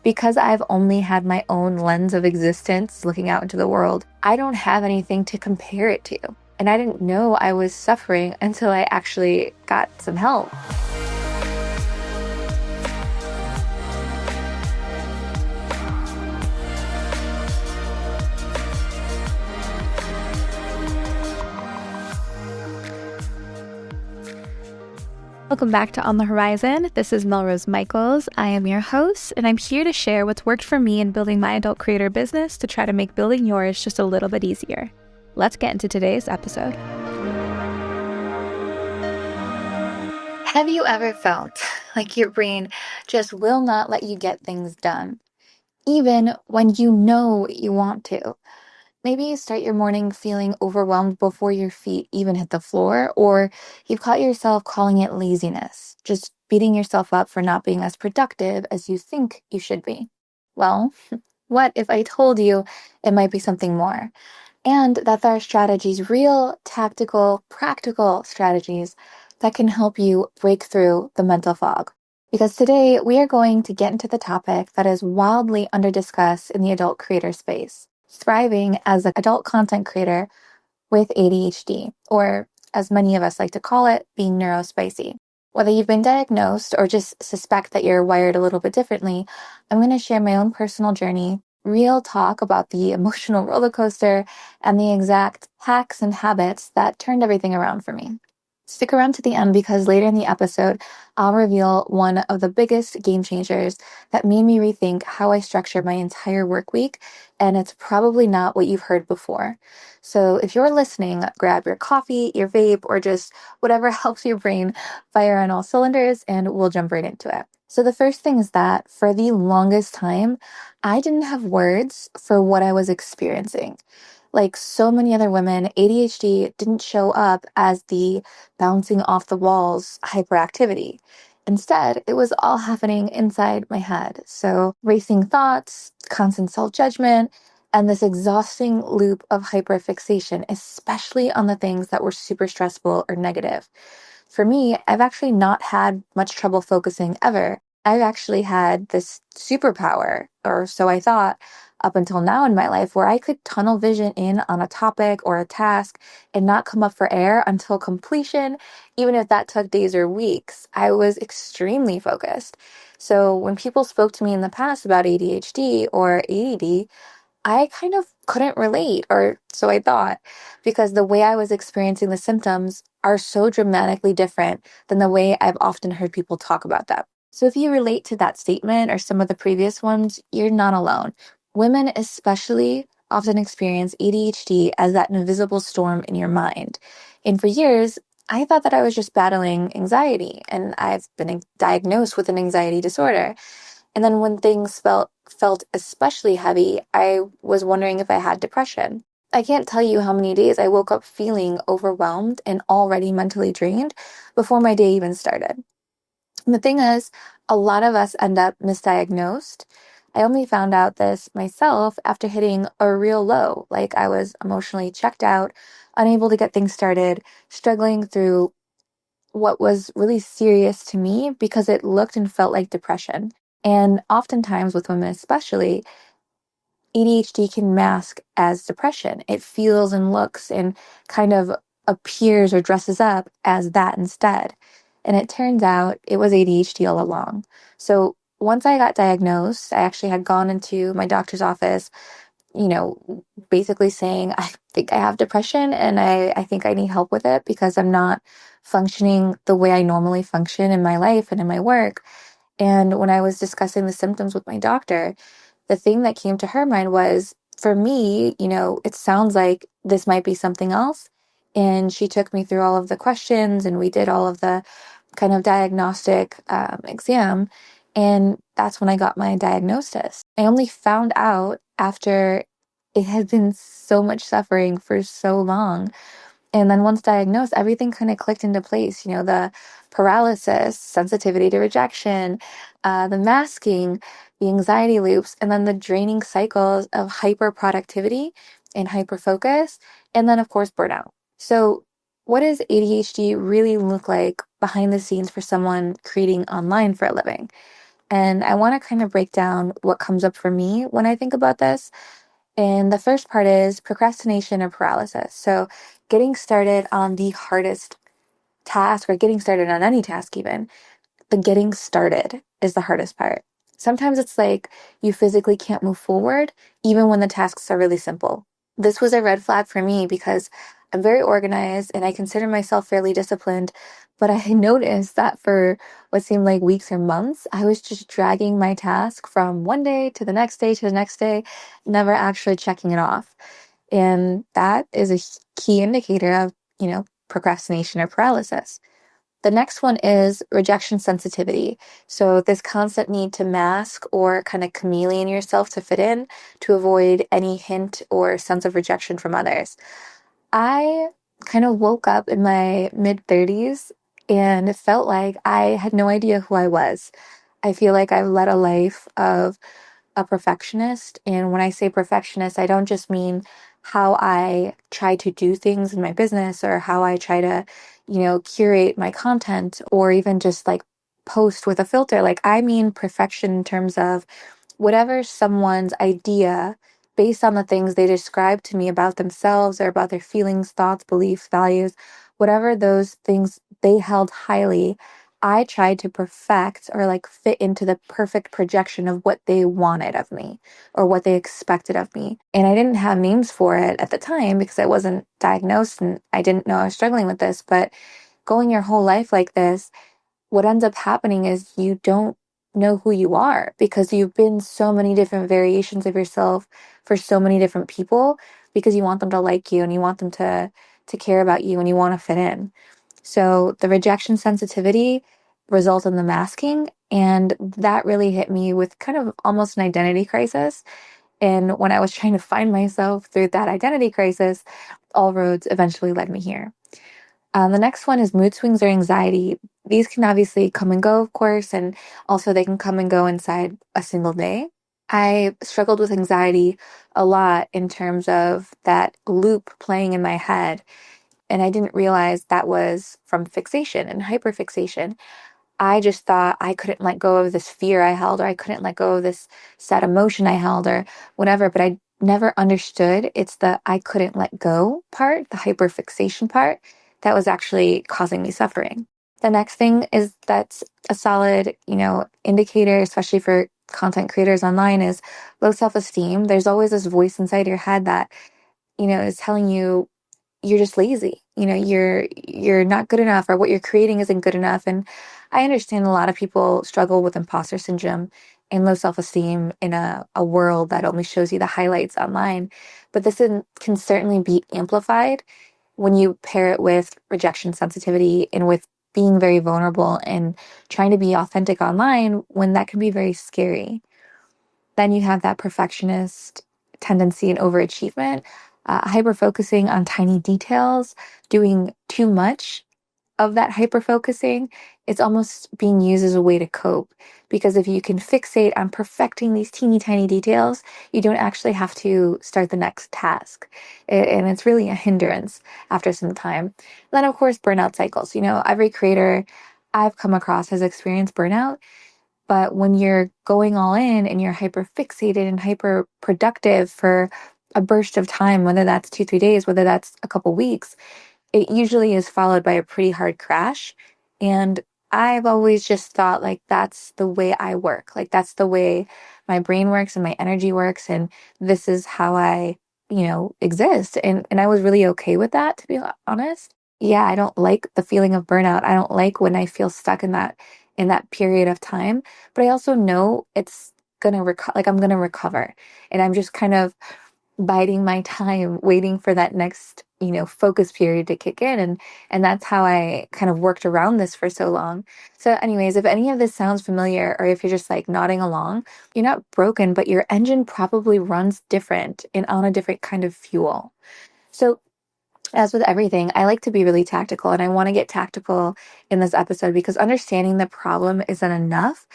Because I've only had my own lens of existence looking out into the world, I don't have anything to compare it to. And I didn't know I was suffering until I actually got some help. Welcome back to On the Horizon. This is Melrose Michaels. I am your host, and I'm here to share what's worked for me in building my adult creator business to try to make building yours just a little bit easier. Let's get into today's episode. Have you ever felt like your brain just will not let you get things done, even when you know you want to? Maybe you start your morning feeling overwhelmed before your feet even hit the floor, or you've caught yourself calling it laziness, just beating yourself up for not being as productive as you think you should be. Well, what if I told you it might be something more? And that there are strategies, real, tactical, practical strategies that can help you break through the mental fog. Because today we are going to get into the topic that is wildly under-discussed in the adult creator space: thriving as an adult content creator with ADHD, or as many of us like to call it, being neurospicy. Whether you've been diagnosed or just suspect that you're wired a little bit differently, I'm going to share my own personal journey, real talk about the emotional roller coaster, and the exact hacks and habits that turned everything around for me. Stick around to the end because later in the episode, I'll reveal one of the biggest game changers that made me rethink how I structure my entire work week, and it's probably not what you've heard before. So if you're listening, grab your coffee, your vape, or just whatever helps your brain fire on all cylinders, and we'll jump right into it. So the first thing is that for the longest time, I didn't have words for what I was experiencing. Like so many other women, ADHD didn't show up as the bouncing off the walls hyperactivity. Instead, it was all happening inside my head. So racing thoughts, constant self-judgment, and this exhausting loop of hyperfixation, especially on the things that were super stressful or negative. For me, I've actually not had much trouble focusing ever. I've actually had this superpower, or so I thought, up until now in my life, where I could tunnel vision in on a topic or a task and not come up for air until completion, even if that took days or weeks. I was extremely focused. So when people spoke to me in the past about ADHD or ADD, I kind of couldn't relate, or so I thought, because the way I was experiencing the symptoms are so dramatically different than the way I've often heard people talk about them. So if you relate to that statement or some of the previous ones, you're not alone. Women especially often experience ADHD as that invisible storm in your mind. And for years, I thought that I was just battling anxiety, and I've been diagnosed with an anxiety disorder. And then when things felt especially heavy, I was wondering if I had depression. I can't tell you how many days I woke up feeling overwhelmed and already mentally drained before my day even started. And the thing is, a lot of us end up misdiagnosed. I only found out this myself after hitting a real low, like I was emotionally checked out, unable to get things started, struggling through what was really serious to me because it looked and felt like depression. And oftentimes with women especially, ADHD can mask as depression. It feels and looks and kind of appears or dresses up as that instead. And it turns out it was ADHD all along. So once I got diagnosed, I actually had gone into my doctor's office, basically saying, I think I have depression and I think I need help with it because I'm not functioning the way I normally function in my life and in my work. And when I was discussing the symptoms with my doctor, the thing that came to her mind was, for me, it sounds like this might be something else. And she took me through all of the questions and we did all of the kind of diagnostic exam. And that's when I got my diagnosis. I only found out after it had been so much suffering for so long. And then once diagnosed, everything kind of clicked into place. The paralysis, sensitivity to rejection, the masking, the anxiety loops, and then the draining cycles of hyperproductivity and hyperfocus, and then, of course, burnout. So what does ADHD really look like behind the scenes for someone creating online for a living? And I want to kind of break down what comes up for me when I think about this. And the first part is procrastination or paralysis. So getting started on the hardest task or getting started on any task even, the getting started is the hardest part. Sometimes it's like you physically can't move forward even when the tasks are really simple. This was a red flag for me because I'm very organized and I consider myself fairly disciplined, but I noticed that for what seemed like weeks or months, I was just dragging my task from one day to the next day to the next day, never actually checking it off. And that is a key indicator of, procrastination or paralysis. The next one is rejection sensitivity. So, this constant need to mask or kind of chameleon yourself to fit in to avoid any hint or sense of rejection from others. I kind of woke up in my mid 30s and it felt like I had no idea who I was. I feel like I've led a life of a perfectionist. And when I say perfectionist, I don't just mean how I try to do things in my business or how I try to, curate my content or even just like post with a filter. Like, I mean perfection in terms of whatever someone's idea based on the things they describe to me about themselves or about their feelings, thoughts, beliefs, values, whatever those things they held highly, I tried to perfect or like fit into the perfect projection of what they wanted of me or what they expected of me. And I didn't have names for it at the time because I wasn't diagnosed and I didn't know I was struggling with this. But going your whole life like this, what ends up happening is you don't know who you are because you've been so many different variations of yourself for so many different people because you want them to like you and you want them to care about you and you want to fit in. So the rejection sensitivity results in the masking, and that really hit me with kind of almost an identity crisis. And when I was trying to find myself through that identity crisis, all roads eventually led me here. The next one is mood swings or anxiety. These can obviously come and go, of course, and also they can come and go inside a single day. I struggled with anxiety a lot in terms of that loop playing in my head, and I didn't realize that was from fixation and hyperfixation. I just thought I couldn't let go of this fear I held, or I couldn't let go of this sad emotion I held, or whatever, but I never understood it's the I couldn't let go part, the hyperfixation part, that was actually causing me suffering. The next thing is that's a solid, indicator, especially for content creators online, is low self-esteem. There's always this voice inside your head that, is telling you you're just lazy. You're not good enough or what you're creating isn't good enough. And I understand a lot of people struggle with imposter syndrome and low self-esteem in a world that only shows you the highlights online. But this can certainly be amplified when you pair it with rejection sensitivity and with being very vulnerable and trying to be authentic online when that can be very scary. Then you have that perfectionist tendency and overachievement, hyper focusing on tiny details, doing too much of that hyper focusing. It's almost being used as a way to cope because if you can fixate on perfecting these teeny tiny details, you don't actually have to start the next task. And it's really a hindrance after some time. Then, of course, burnout cycles. Every creator I've come across has experienced burnout. But when you're going all in and you're hyper fixated and hyper productive for a burst of time, whether that's 2, 3 days, whether that's a couple weeks, it usually is followed by a pretty hard crash. And I've always just thought like that's the way I work. Like that's the way my brain works and my energy works. And this is how I, exist. And I was really okay with that, to be honest. Yeah, I don't like the feeling of burnout. I don't like when I feel stuck in that period of time. But I also know it's gonna like I'm gonna recover. And I'm just kind of biding my time, waiting for that next, focus period to kick in. And that's how I kind of worked around this for so long. So anyways, if any of this sounds familiar, or if you're just like nodding along, you're not broken, but your engine probably runs different and on a different kind of fuel. So as with everything, I like to be really tactical, and I want to get tactical in this episode because understanding the problem isn't enough.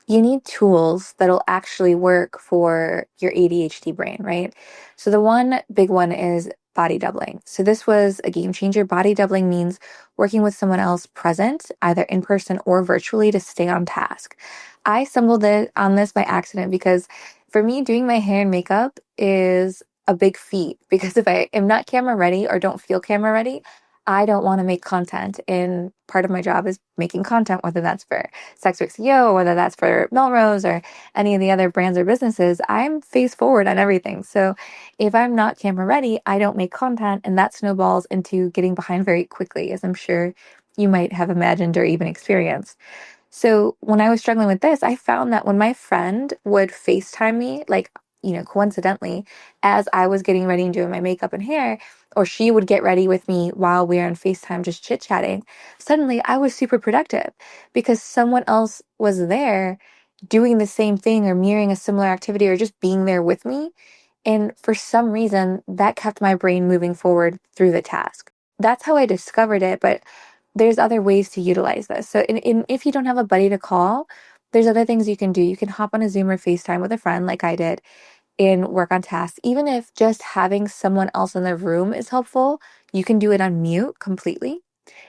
You need tools that'll actually work for your ADHD brain, right? So the one big one is body doubling. So this was a game changer. Body doubling means working with someone else present, either in person or virtually, to stay on task. I stumbled on this by accident because for me, doing my hair and makeup is a big feat because if I am not camera ready or don't feel camera ready, I don't want to make content. And part of my job is making content, whether that's for SWCEO or whether that's for Melrose or any of the other brands or businesses. I'm face forward on everything. So if I'm not camera ready, I don't make content, and that snowballs into getting behind very quickly, as I'm sure you might have imagined or even experienced. So when I was struggling with this, I found that when my friend would FaceTime me, like, coincidentally, as I was getting ready and doing my makeup and hair, or she would get ready with me while we were on FaceTime just chit-chatting, suddenly I was super productive because someone else was there doing the same thing or mirroring a similar activity or just being there with me. And for some reason, that kept my brain moving forward through the task. That's how I discovered it, but there's other ways to utilize this. So if you don't have a buddy to call, there's other things you can do. You can hop on a Zoom or FaceTime with a friend like I did and work on tasks. Even if just having someone else in the room is helpful, you can do it on mute completely.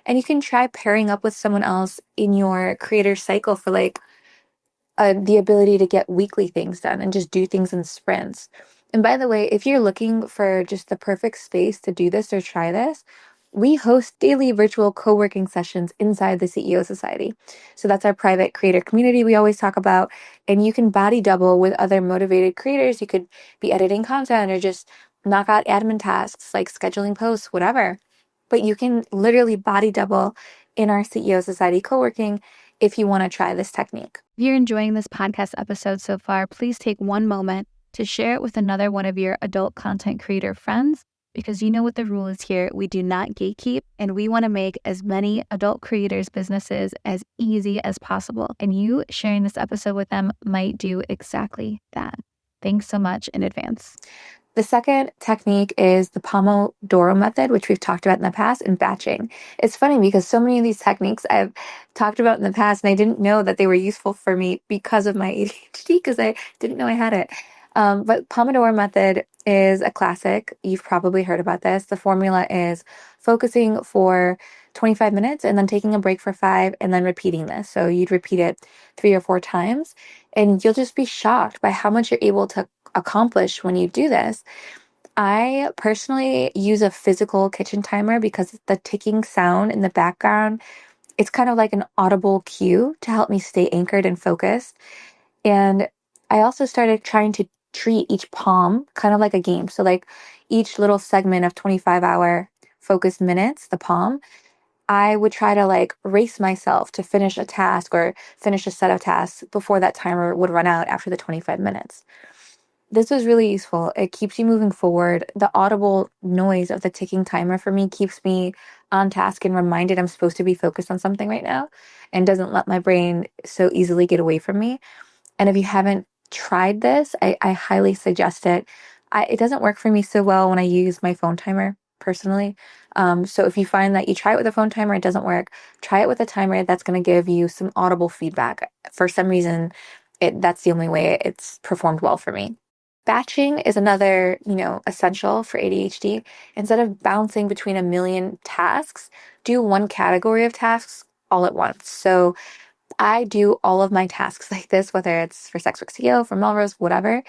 And you can try pairing up with someone else in your creator cycle for like the ability to get weekly things done and just do things in sprints. And by the way, if you're looking for just the perfect space to do this or try this, we host daily virtual co-working sessions inside the CEO Society. So that's our private creator community we always talk about. And you can body double with other motivated creators. You could be editing content or just knock out admin tasks like scheduling posts, whatever. But you can literally body double in our CEO Society co-working if you want to try this technique. If you're enjoying this podcast episode so far, please take one moment to share it with another one of your adult content creator friends, because you know what the rule is here. We do not gatekeep, and we want to make as many adult creators' businesses as easy as possible. And you sharing this episode with them might do exactly that. Thanks so much in advance. The second technique is the Pomodoro method, which we've talked about in the past, and batching. It's funny because so many of these techniques I've talked about in the past, and I didn't know that they were useful for me because of my ADHD, because I didn't know I had it. But Pomodoro method is a classic. You've probably heard about this. The formula is focusing for 25 minutes and then taking a break for 5 and then repeating this. So you'd repeat it 3 or 4 times, and you'll just be shocked by how much you're able to accomplish when you do this. I personally use a physical kitchen timer because the ticking sound in the background, it's kind of like an audible cue to help me stay anchored and focused. And I also started trying to treat each palm kind of like a game. So like each little segment of 25-hour focused minutes, the palm, I would try to like race myself to finish a task or finish a set of tasks before that timer would run out after the 25 minutes. This was really useful. It keeps you moving forward. The audible noise of the ticking timer for me keeps me on task and reminded I'm supposed to be focused on something right now and doesn't let my brain so easily get away from me. And if you haven't tried this, I highly suggest it. It doesn't work for me so well when I use my phone timer personally. So if you find that you try it with a phone timer, it doesn't work, try it with a timer that's going to give you some audible feedback. For some reason, that's the only way it's performed well for me. Batching is another, essential for ADHD. Instead of bouncing between a million tasks, do one category of tasks all at once. So I do all of my tasks like this, whether it's for SWCEO, for Melrose, whatever,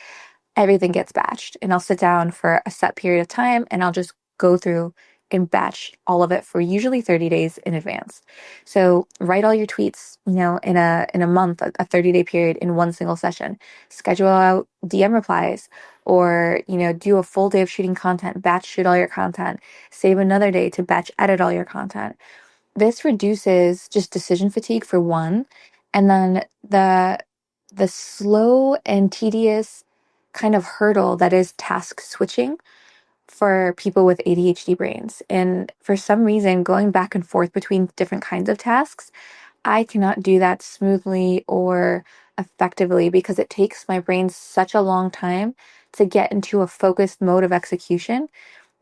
everything gets batched. And I'll sit down for a set period of time and I'll just go through and batch all of it for usually 30 days in advance. So write all your tweets, in a month, a 30-day period in one single session. Schedule out DM replies or, do a full day of shooting content, batch shoot all your content, save another day to batch edit all your content. This reduces just decision fatigue for one, and then the slow and tedious kind of hurdle that is task switching for people with ADHD brains. And for some reason, going back and forth between different kinds of tasks, I cannot do that smoothly or effectively because it takes my brain such a long time to get into a focused mode of execution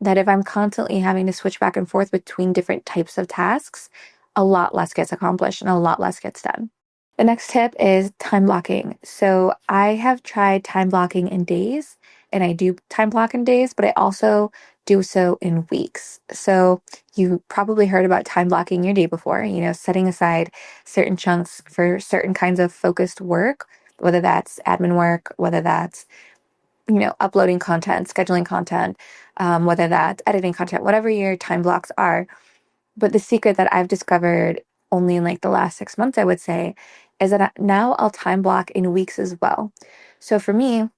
that if I'm constantly having to switch back and forth between different types of tasks, a lot less gets accomplished and a lot less gets done. The next tip is time blocking. So I have tried time blocking in days, and I do time block in days, but I also do so in weeks. So you probably heard about time blocking your day before, setting aside certain chunks for certain kinds of focused work, whether that's admin work, whether that's, uploading content, scheduling content, whether that's editing content, whatever your time blocks are. But the secret that I've discovered only in like the last 6 months, I would say, is that now I'll time block in weeks as well. So for me,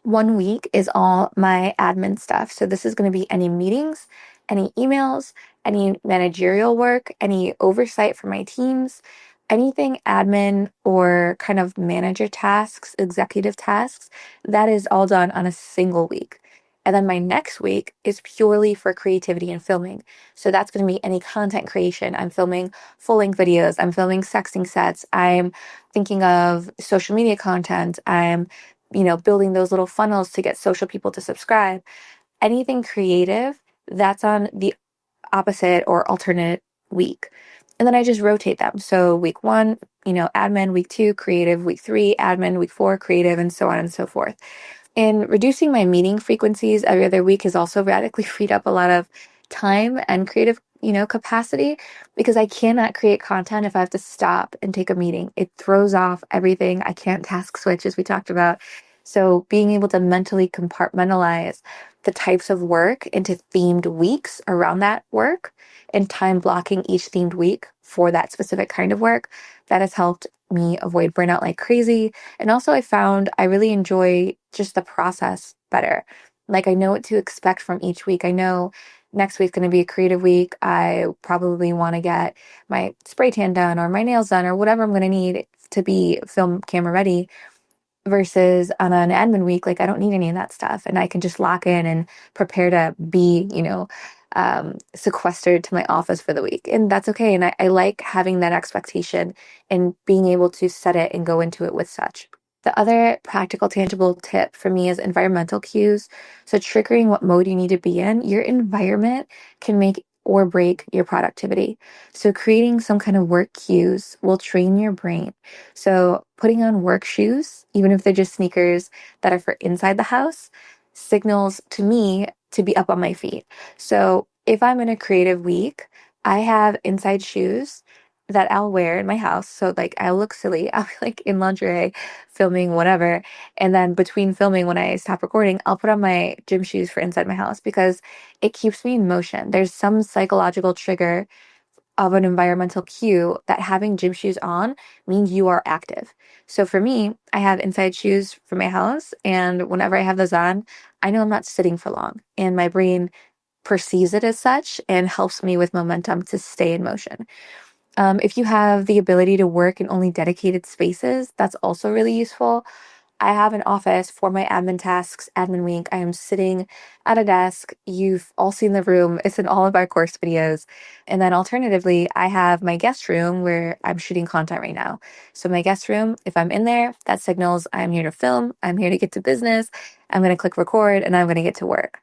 1 week is all my admin stuff. So this is going to be any meetings, any emails, any managerial work, any oversight for my teams, anything admin or kind of manager tasks, executive tasks, that is all done on a single week. And then my next week is purely for creativity and filming. So that's going to be any content creation. I'm filming full length videos. I'm filming sexting sets. I'm thinking of social media content. I'm building those little funnels to get social people to subscribe. Anything creative, that's on the opposite or alternate week. And then I just rotate them. So week 1, admin, week 2, creative, week 3, admin, week 4, creative, and so on and so forth. And reducing my meeting frequencies every other week has also radically freed up a lot of time and creative, capacity, because I cannot create content if I have to stop and take a meeting. It throws off everything. I can't task switch, as we talked about. So being able to mentally compartmentalize the types of work into themed weeks around that work and time blocking each themed week for that specific kind of work, that has helped me avoid burnout like crazy. And also I found I really enjoy just the process better. Like I know what to expect from each week. I know next week's going to be a creative week. I probably want to get my spray tan done or my nails done or whatever I'm going to need to be film camera ready, versus on an admin week, like I don't need any of that stuff. And I can just lock in and prepare to be, sequestered to my office for the week. And that's okay. And I like having that expectation and being able to set it and go into it with such. The other practical, tangible tip for me is environmental cues. So triggering what mode you need to be in, your environment can make or break your productivity. So creating some kind of work cues will train your brain. So putting on work shoes, even if they're just sneakers that are for inside the house, signals to me to be up on my feet. So if I'm in a creative week, I have inside shoes that I'll wear in my house. So like I'll look silly. I'll be like in lingerie filming whatever. And then between filming, when I stop recording, I'll put on my gym shoes for inside my house because it keeps me in motion. There's some psychological trigger of an environmental cue that having gym shoes on means you are active. So for me, I have inside shoes for my house, and whenever I have those on, I know I'm not sitting for long, and my brain perceives it as such and helps me with momentum to stay in motion. If you have the ability to work in only dedicated spaces, that's also really useful. I have an office for my admin tasks, admin week. I am sitting at a desk. You've all seen the room. It's in all of our course videos. And then alternatively, I have my guest room where I'm shooting content right now. So my guest room, if I'm in there, that signals I'm here to film. I'm here to get to business. I'm going to click record and I'm going to get to work.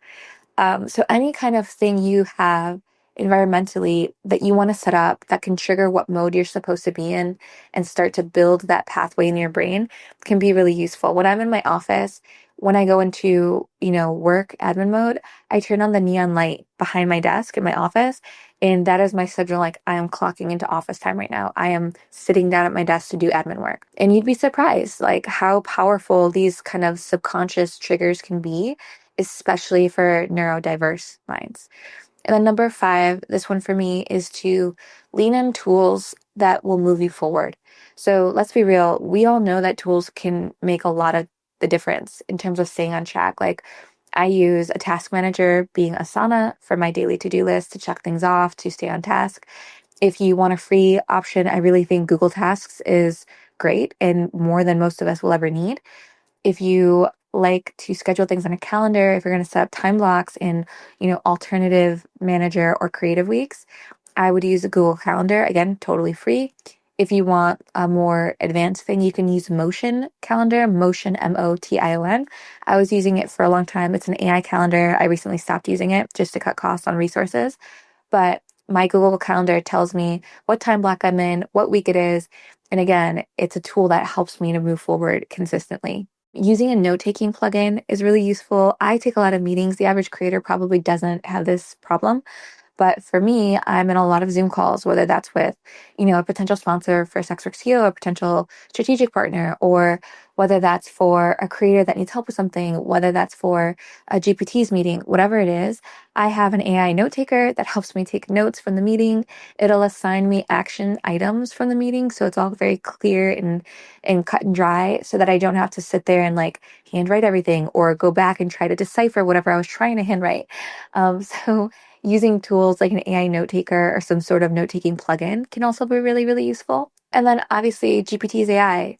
So any kind of thing you have environmentally that you want to set up that can trigger what mode you're supposed to be in and start to build that pathway in your brain can be really useful. When I'm in my office, when I go into, work admin mode, I turn on the neon light behind my desk in my office. And that is my signal, like I am clocking into office time right now. I am sitting down at my desk to do admin work. And you'd be surprised, like how powerful these kind of subconscious triggers can be, especially for neurodiverse minds. And then number 5, this one for me is to lean on tools that will move you forward. So let's be real. We all know that tools can make a lot of the difference in terms of staying on track. Like I use a task manager, being Asana, for my daily to-do list to check things off, to stay on task. If you want a free option, I really think Google Tasks is great and more than most of us will ever need. If you like to schedule things on a calendar, if you're going to set up time blocks in, alternative manager or creative weeks, I would use a Google Calendar. Again, totally free. If you want a more advanced thing, you can use Motion Calendar, Motion, Motion. I was using it for a long time. It's an AI calendar. I recently stopped using it just to cut costs on resources. But my Google Calendar tells me what time block I'm in, what week it is. And again, it's a tool that helps me to move forward consistently. Using a note-taking plugin is really useful. I take a lot of meetings. The average creator probably doesn't have this problem. But for me, I'm in a lot of Zoom calls, whether that's with, a potential sponsor for SWCEO, a potential strategic partner, or whether that's for a creator that needs help with something, whether that's for a GPT's meeting, whatever it is. I have an AI note taker that helps me take notes from the meeting. It'll assign me action items from the meeting. So it's all very clear and cut and dry so that I don't have to sit there and like handwrite everything or go back and try to decipher whatever I was trying to handwrite. So using tools like an AI note taker or some sort of note taking plugin can also be really, really useful. And then obviously GPT's AI,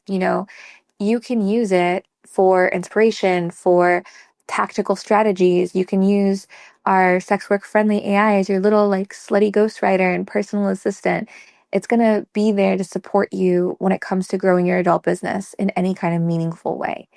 you can use it for inspiration, for tactical strategies. You can use our sex work friendly AI as your little like slutty ghostwriter and personal assistant. It's going to be there to support you when it comes to growing your adult business in any kind of meaningful way.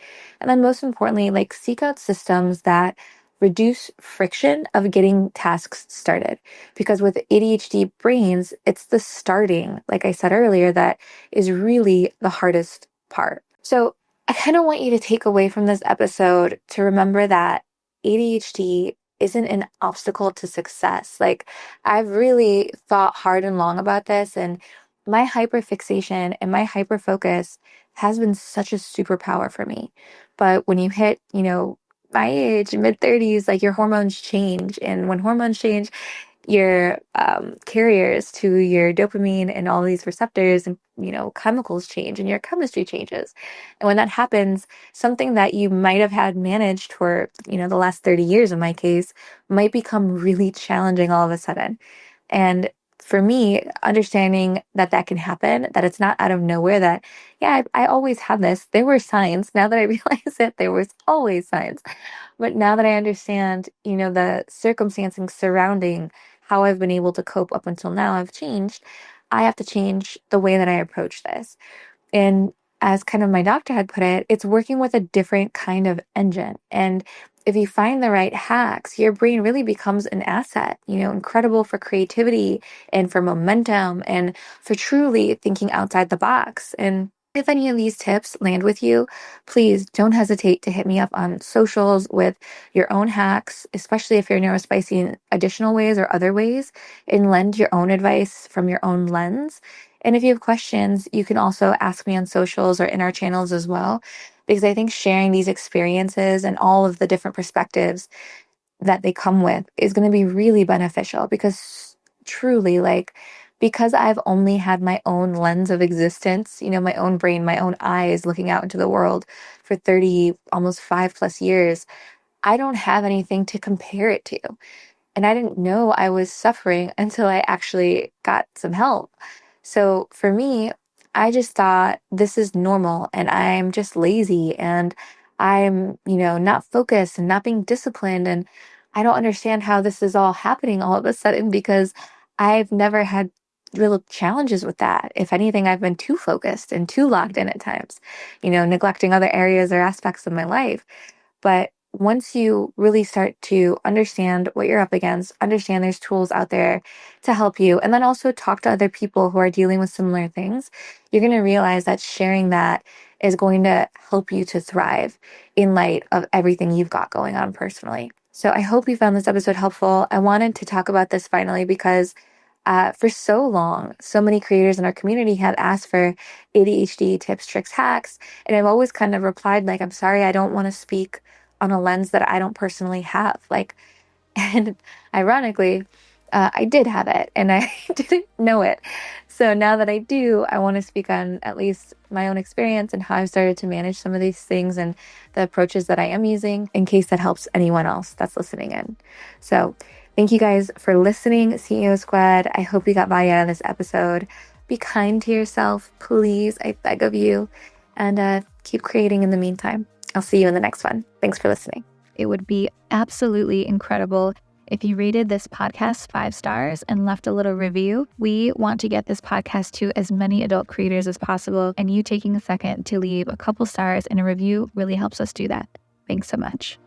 And then most importantly, like seek out systems that reduce friction of getting tasks started. Because with ADHD brains, it's the starting, like I said earlier, that is really the hardest part. So I kind of want you to take away from this episode to remember that ADHD isn't an obstacle to success. Like I've really thought hard and long about this, and my hyperfixation and my hyperfocus has been such a superpower for me. But when you hit, my age, mid 30s, like your hormones change. And when hormones change, your carriers to your dopamine and all these receptors and chemicals change and your chemistry changes. And when that happens, something that you might have had managed for the last 30 years in my case might become really challenging all of a sudden. And for me, understanding that that can happen, that it's not out of nowhere, that yeah, I always had this. There were signs. Now that I realize it, there was always signs. But now that I understand, the circumstances surrounding how I've been able to cope up until now have changed, I have to change the way that I approach this. And as kind of my doctor had put it, it's working with a different kind of engine. And if you find the right hacks, your brain really becomes an asset, incredible for creativity and for momentum and for truly thinking outside the box. And if any of these tips land with you, please don't hesitate to hit me up on socials with your own hacks, especially if you're neurospicy in additional ways or other ways, and lend your own advice from your own lens. And if you have questions, you can also ask me on socials or in our channels as well, because I think sharing these experiences and all of the different perspectives that they come with is going to be really beneficial because truly, like, because I've only had my own lens of existence, my own brain, my own eyes looking out into the world for 30, almost 5+ years, I don't have anything to compare it to. And I didn't know I was suffering until I actually got some help. So for me, I just thought this is normal and I'm just lazy and I'm, not focused and not being disciplined. And I don't understand how this is all happening all of a sudden because I've never had real challenges with that. If anything, I've been too focused and too locked in at times, neglecting other areas or aspects of my life. But once you really start to understand what you're up against, understand there's tools out there to help you, and then also talk to other people who are dealing with similar things, you're going to realize that sharing that is going to help you to thrive in light of everything you've got going on personally. So I hope you found this episode helpful. I wanted to talk about this finally because for so long, so many creators in our community have asked for ADHD tips, tricks, hacks. And I've always kind of replied, like, I'm sorry, I don't want to speak on a lens that I don't personally have. Like, and ironically, I did have it and I didn't know it. So now that I do, I want to speak on at least my own experience and how I've started to manage some of these things and the approaches that I am using in case that helps anyone else that's listening in. So thank you guys for listening, CEO Squad. I hope you got value out of this episode. Be kind to yourself, please. I beg of you. And keep creating in the meantime. I'll see you in the next one. Thanks for listening. It would be absolutely incredible if you rated this podcast 5 stars and left a little review. We want to get this podcast to as many adult creators as possible, and you taking a second to leave a couple stars and a review really helps us do that. Thanks so much.